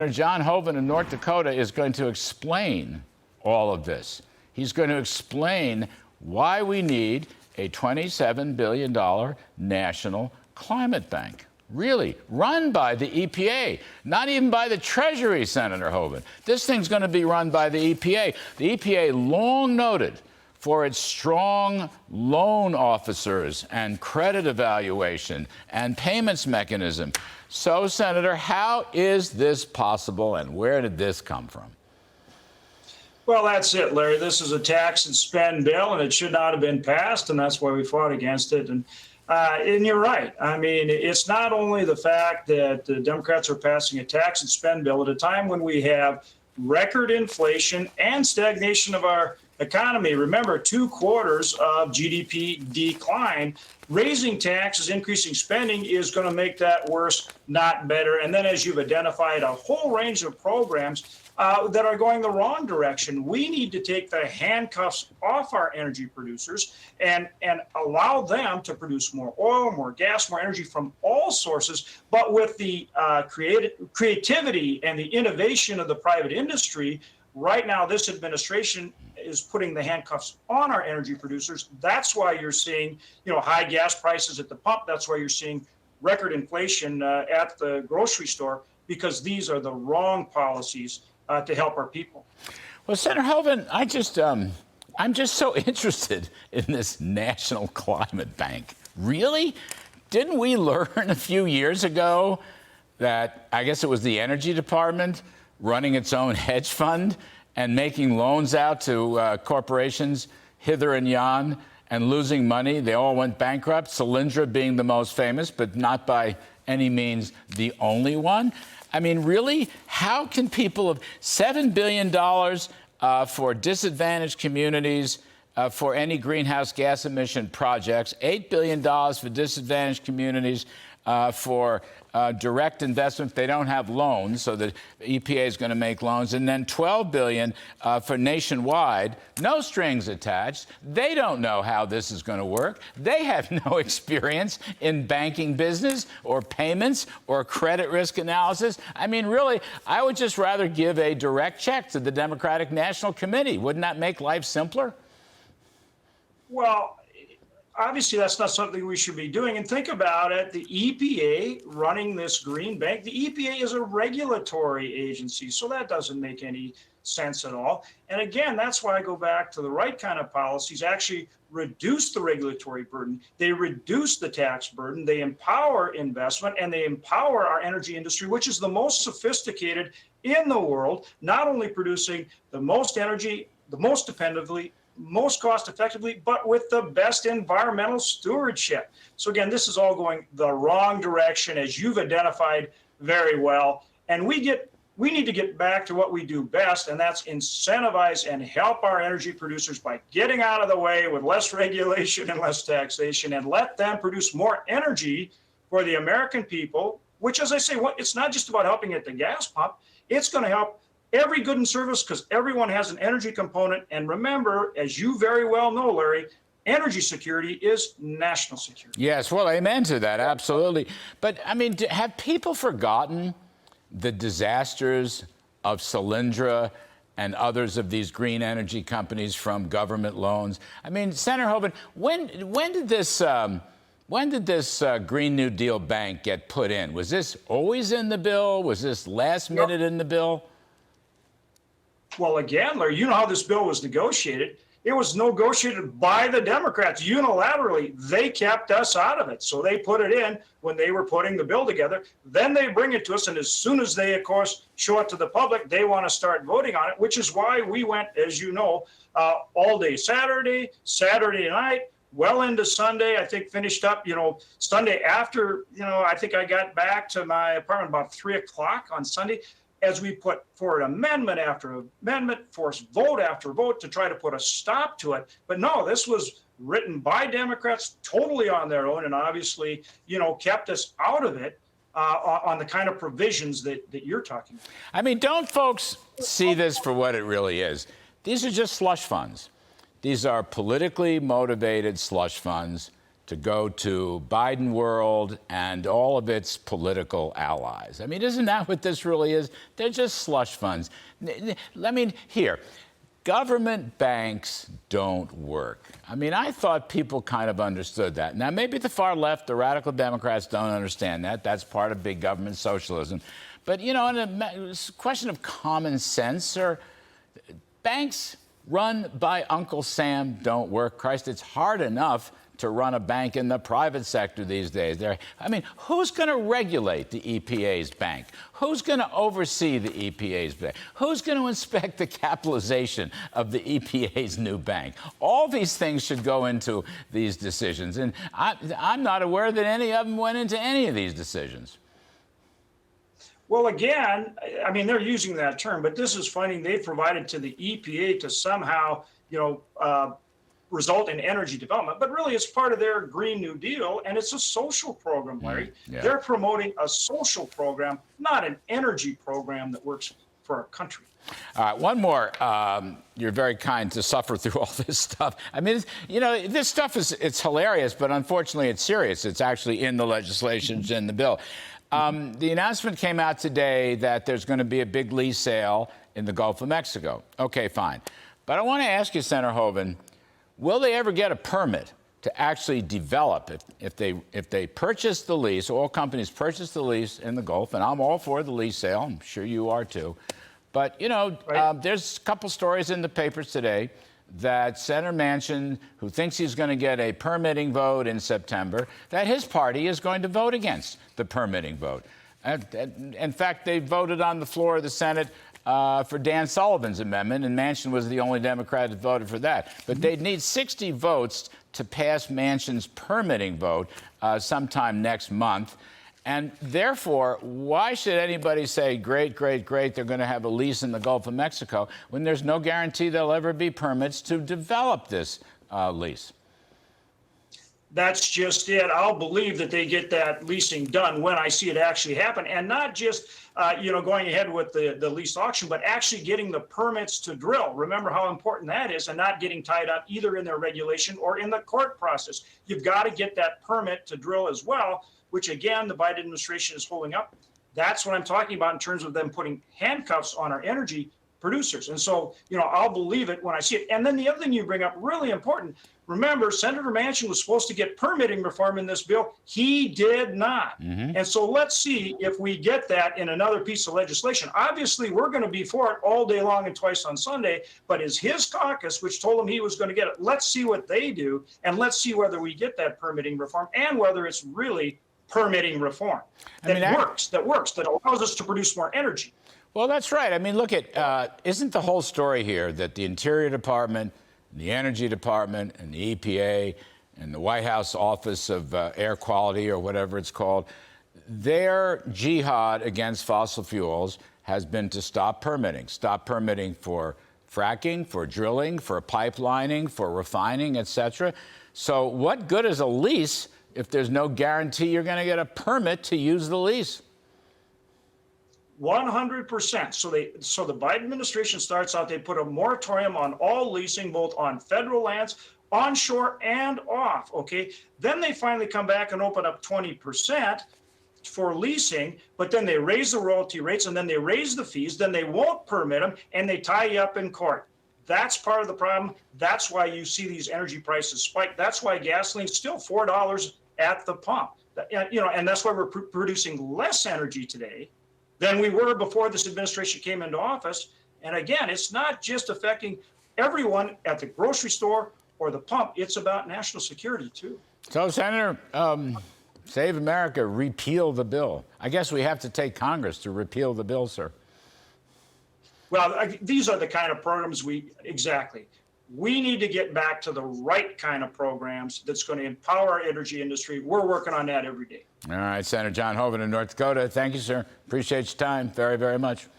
John Hoeven in North Dakota is going to explain all of this. He's going to explain why we need a $27 billion national climate bank. Really, run by the EPA, not even by the Treasury, Senator Hoeven. This thing's going to be run by the EPA. The EPA long noted for its strong loan officers and credit evaluation and payments mechanism. So, Senator, how is this possible, and where did this come from? Well, that's it, Larry. This is a tax and spend bill, and it should not have been passed, and that's why we fought against it. And you're right. I mean, it's not only the fact that the Democrats are passing a tax and spend bill at a time when we have record inflation and stagnation of our economy. Remember, 2 quarters of GDP decline. Raising taxes, increasing spending is going to make that worse, not better. And then, as you've identified, a whole range of programs that are going the wrong direction. We need to take the handcuffs off our energy producers and allow them to produce more oil, more gas, more energy from all sources, but with the creativity and the innovation of the private industry. Right now, this administration is putting the handcuffs on our energy producers. That's why you're seeing, high gas prices at the pump. That's why you're seeing record inflation at the grocery store, because these are the wrong policies to help our people. Well, Senator Hoeven, I'm just so interested in this national climate bank. Really? Didn't we learn a few years ago that, I guess it was the Energy Department running its own hedge fund and making loans out to corporations hither and yon and losing money? They all went bankrupt, Solyndra being the most famous, but not by any means the only one. I mean, really, how can people have $7 billion for disadvantaged communities for any greenhouse gas emission projects, $8 billion for disadvantaged communities for direct investment? They don't have loans, so the EPA is going to make loans, and then $12 billion for nationwide, no strings attached. They don't know how this is going to work. They have no experience in banking business or payments or credit risk analysis. I mean, really, I would just rather give a direct check to the Democratic National Committee. Wouldn't that make life simpler? Well, obviously, that's not something we should be doing. And think about it, the EPA running this green bank, the EPA is a regulatory agency, so that doesn't make any sense at all. And again, that's why I go back to the right kind of policies actually reduce the regulatory burden. They reduce the tax burden. They empower investment, and they empower our energy industry, which is the most sophisticated in the world, not only producing the most energy, the most dependably, most cost effectively, but with the best environmental stewardship. So again, this is all going the wrong direction, as you've identified very well. And we need to get back to what we do best, and that's incentivize and help our energy producers by getting out of the way with less regulation and less taxation, and let them produce more energy for the American people, which, as I say, it's not just about helping at the gas pump. It's going to help every good and service, because everyone has an energy component. And remember, as you very well know, Larry, energy security is national security. Yes, well, amen to that, absolutely. But, I mean, have people forgotten the disasters of Solyndra and others of these green energy companies from government loans? I mean, Senator Hoeven, when did this Green New Deal bank get put in? Was this always in the bill? Was this last minute in the bill? Well, again, Larry, you know how this bill was negotiated. It was negotiated by the Democrats unilaterally. They kept us out of it. So they put it in when they were putting the bill together. Then they bring it to us. And as soon as they, of course, show it to the public, they want to start voting on it, which is why we went, as you know, all day Saturday night, well into Sunday. I think finished up, Sunday after, I think I got back to my apartment about 3 o'clock on Sunday, as we put forward amendment after amendment, forced vote after vote to try to put a stop to it. But no, this was written by Democrats totally on their own, and obviously, kept us out of it on the kind of provisions that you're talking about. I mean, don't folks see this for what it really is? These are just slush funds. These are politically motivated slush funds to go to Biden world and all of its political allies. I mean, isn't that what this really is? They're just slush funds. I mean, here, government banks don't work. I mean, I thought people kind of understood that. Now, maybe the far left, the radical Democrats don't understand that. That's part of big government socialism. But, you know, it's a question of common sense, sir. Banks run by Uncle Sam don't work. Christ, it's hard enough to run a bank in the private sector these days. I mean, who's going to regulate the EPA's bank? Who's going to oversee the EPA's bank? Who's going to inspect the capitalization of the EPA's new bank? All these things should go into these decisions. And I'm not aware that any of them went into any of these decisions. Well, again, I mean, they're using that term, but this is funding they've provided to the EPA to somehow, result in energy development. But really, it's part of their Green New Deal, and it's a social program, Larry. Yeah. They're promoting a social program, not an energy program that works for our country. All right, one more. You're very kind to suffer through all this stuff. I mean, this stuff it's hilarious, but unfortunately, it's serious. It's actually in the legislation, it's in the bill. The announcement came out today that there's going to be a big lease sale in the Gulf of Mexico. Okay, fine. But I want to ask you, Senator Hoeven, will they ever get a permit to actually develop it if they purchase the lease? Oil companies purchase the lease in the Gulf, and I'm all for the lease sale. I'm sure you are too. But, Right. there's a couple stories in the papers today that Senator Manchin, who thinks he's going to get a permitting vote in September, that his party is going to vote against the permitting vote. In fact, they voted on the floor of the Senate for Dan Sullivan's amendment, and Manchin was the only Democrat that voted for that. But they'd need 60 votes to pass Manchin's permitting vote sometime next month. And therefore, why should anybody say, great, great, great, they're going to have a lease in the Gulf of Mexico, when there's no guarantee there'll ever be permits to develop this lease? That's just it. I'll believe that they get that leasing done when I see it actually happen, and not just going ahead with the lease auction, but actually getting the permits to drill. Remember how important that is, and not getting tied up either in their regulation or in the court process. You've got to get that permit to drill as well, which again the Biden administration is holding up. That's what I'm talking about in terms of them putting handcuffs on our energy producers. And so, I'll believe it when I see it. And then the other thing you bring up, really important. Remember, Senator Manchin was supposed to get permitting reform in this bill. He did not. Mm-hmm. And so let's see if we get that in another piece of legislation. Obviously, we're going to be for it all day long and twice on Sunday, but is his caucus, which told him he was going to get it, let's see what they do, and let's see whether we get that permitting reform and whether it's really permitting reform that works, that allows us to produce more energy. Well, that's right. I mean, look isn't the whole story here that the Interior Department, the Energy Department, and the EPA, and the White House Office of Air Quality, or whatever it's called, their jihad against fossil fuels has been to stop permitting for fracking, for drilling, for pipelining, for refining, et.cetera. So what good is a lease if there's no guarantee you're going to get a permit to use the lease? 100%. So the Biden administration starts out, they put a moratorium on all leasing, both on federal lands, onshore and off. Okay. Then they finally come back and open up 20% for leasing, but then they raise the royalty rates, and then they raise the fees, then they won't permit them, and they tie you up in court. That's part of the problem. That's why you see these energy prices spike. That's why gasoline's still $4 at the pump. And that's why we're producing less energy today than we were before this administration came into office. And again, it's not just affecting everyone at the grocery store or the pump. It's about national security, too. So, Senator, Save America, repeal the bill. I guess we have to take Congress to repeal the bill, sir. Well, these are the kind of programs we need to get back to the right kind of programs that's going to empower our energy industry. We're working on that every day. All right, Senator John Hoeven in North Dakota. Thank you, sir. Appreciate your time very, very much.